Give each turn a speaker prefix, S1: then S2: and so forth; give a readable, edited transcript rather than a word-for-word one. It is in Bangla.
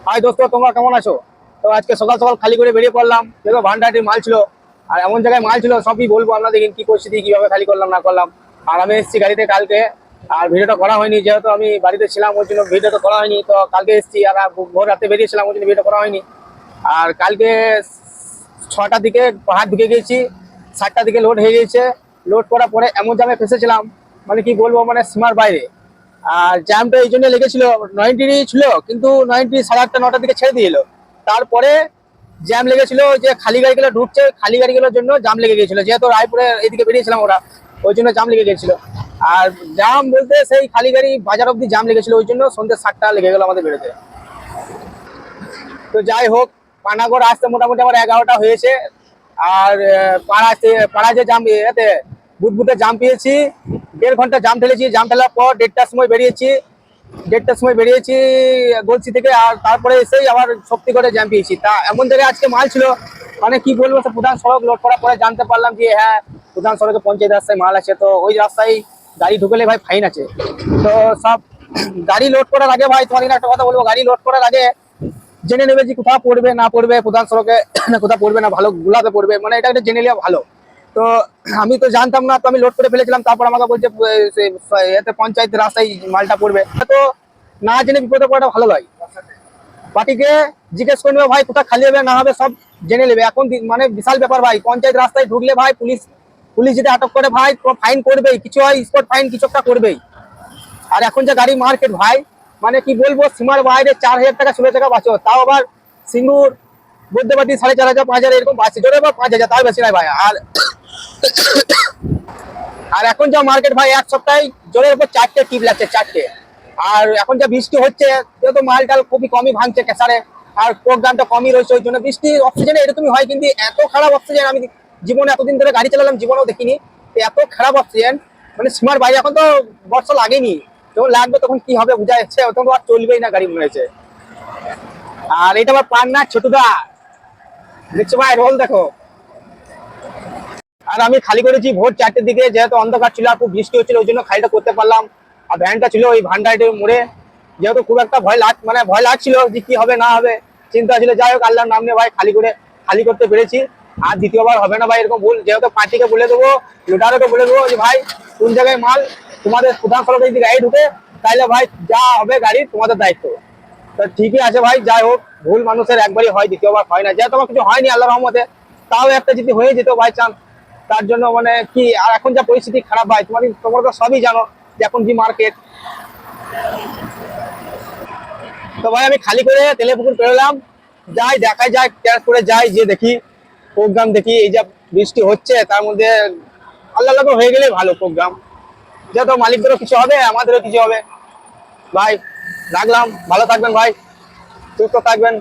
S1: হাই দোস্ত, তোমরা কেমন আছো? তো আজকে সকাল সকাল খালি করে বেরিয়ে পড়লাম। দেখো ভান্ডারটির মাল ছিল, আর এমন জায়গায় মাল ছিল সবই বলবো আপনাদের কি পরিস্থিতি, কিভাবে খালি করলাম না করলাম। আর আমি এসেছি গাড়িতে কালকে, আর ভিডিওটা করা হয়নি যেহেতু আমি বাড়িতে ছিলাম, ওই জন্য ভিডিওটা করা হয়নি। তো কালকে এসেছি আর ভোর রাতে বেরিয়েছিলাম, ওই জন্য ভিডিও করা হয়নি। আর কালকে 6টার দিকে পাহাড় ঢুকে গিয়েছি, 7টার দিকে লোড হয়ে গিয়েছে। লোড করার পরে এমন জামে ফেসেছিলাম, মানে কি বলবো, মানে সীমার বাইরে। আর জ্যামটা এই জন্য লেগেছিল, 90 ছিল কিন্তু 90 8:30 9টার দিকে ছেড়ে দিয়েছিল। তারপরে জ্যাম লেগেছিল, যে খালি গাড়িগুলো ঢুকছে, খালি গাড়িগুলোর জন্য জাম লেগে গিয়েছিল, যেহেতু রায়পুরে এদিকে বেরিয়েছিলাম ওরা, ওই জন্য জাম লেগে গিয়েছিল। আর জাম বলতে সেই খালি গাড়ি বাজার অব্দি জাম লেগেছিল, ওই জন্য সন্ধ্যে 7টা লেগে গেল আমাদের বেরোতে। তো যাই হোক, পানাগড় আসতে মোটামুটি আমার 11টা হয়েছে। আর পাড়া যে জাম এতে বুধবুধে জাম পেয়েছি, 1.5 ঘন্টা জাম ঠেলেছি। জাম ঠেলার পর 1:30টার সময় বেরিয়েছি, 1:30টার সময় বেরিয়েছি গলসি থেকে। আর তারপরে এসেই আবার শক্তি করে জ্যাম পেয়েছি। তা এমন জায়গায় আজকে মাল ছিল, মানে কি বলবো, প্রধান সড়ক লোড করার পরে জানতে পারলাম যে হ্যাঁ, প্রধান সড়কে পঞ্চায়েত রাস্তায় মাল আছে, তো ওই রাস্তায় গাড়ি ঢুকলে ভাই ফাইন আছে। তো সব গাড়ি লোড করার আগে ভাই তোমাকে একটা কথা বলবো, গাড়ি লোড করার আগে জেনে নেবে যে কোথাও পড়বে না পড়বে প্রধান সড়কে, না কোথাও পড়বে না ভালো গুলাতে পড়বে, মানে এটা একটা জেনে নেওয়া ভালো। তো আমি তো জানতাম না, তো আমি লোড করে ফেলেছিলাম। তারপর আমাকে বলছে এতে পঞ্চায়েত রাস্তায় মালটা পড়বে। তো না জেনে বিপদে পড়াটা ভালো নয়। পার্টিকে জিজ্ঞেস করে নেবে ভাই কোথায় খালি হবে না হবে, সব জেনে নেবে। এখন মানে বিশাল ব্যাপার ভাই, পঞ্চায়েত রাস্তায় ঢুকলে ভাই পুলিশ পুলিশ যদি আটক করে ভাই ফাইন করবেই, কিছু হয় স্পট ফাইন কিছু একটা করবেই। আর এখন যে গাড়ি মার্কেট ভাই, মানে কি বলবো, সীমার বাইরে 4,000 টাকা 16 টাকা বাঁচো, তাও আবার সিঙ্গুর বৈদ্যবাটী 4,500 5,000 এরকম বাঁচে, জোরে বা 5,000, তার বেশি নয় ভাই। আর আর এখন যা মার্কেট ভাই, এক সপ্তাহে জোরের উপর 4টে টিপ লাগছে, 4টে। আর এখন যা বৃষ্টি হচ্ছে, যেহেতু মাল টাল খুবই কমই ভাঙছে কেসারে, আর প্রোগ্রামটা কমই রয়েছে, ওই জন্য বৃষ্টি অক্সিজেনে এরকমই হয়। কিন্তু এত খারাপ অক্সিজেন আমি জীবনে এতদিন ধরে গাড়ি চালালাম, জীবনেও দেখিনি। এত খারাপ অক্সিজেন, মানে সীমার বাইরে। এখন তো বর্ষা লাগেনি, যখন লাগবে তখন কি হবে বোঝা যাচ্ছে, তখন তো আর চলবেই না গাড়ি মনে হয়েছে। আর এটা আমার পান্না ছোটদা, দেখছো ভাই রোল দেখো। আর আমি খালি করেছি ভোর 4টের দিকে, যেহেতু অন্ধকার ছিল আর খুব বৃষ্টি হচ্ছিল, ওই জন্য খালিটা করতে পারলাম। আর ভ্যানটা ছিল ওই ভান্ডারের মোড়ে, যেহেতু খুব একটা ভয় লাগছিল যে কি হবে না হবে, চিন্তা ছিল। যাই হোক, আল্লাহর নাম নিয়ে ভাই খালি করতে পেরেছি। আর দ্বিতীয়বার হবে না ভাই এরকম ভুল। যেহেতু পার্টিকে বলে দেবো, লোডারকে বলে দেবো যে ভাই কোন জায়গায় মাল তোমাদের প্রধান সড়কে যদি গাড়ি ঢুকে, তাইলে ভাই যা হবে গাড়ি তোমাদের দায়িত্ব। তো ঠিকই আছে ভাই, যাই হোক, ভুল মানুষের একবারই হয়, দ্বিতীয়বার হয় না। যেহেতু আমার কিছু হয়নি আল্লাহর রহমতে, তাও একটা যদি হয়ে যেত বাই চান্স, তার জন্য মানে কি। আর এখন যা পরিস্থিতি খারাপ ভাই, তোমরা তো সবই জানো যে এখন কি মার্কেট। তো ভাই আমি খালি করে তেলেপুকুর পেরোলাম, যাই দেখাই যায় ট্যাস করে যাই, যে দেখি প্রোগ্রাম দেখি। এই যা বৃষ্টি হচ্ছে তার মধ্যে আল্লাহ আল্লাহ হয়ে গেলে ভালো প্রোগ্রাম, যেহেতু মালিকদেরও কিছু হবে আমাদেরও কিছু হবে। ভাই রাখলাম, ভালো থাকবেন ভাই, সুস্থ থাকবেন।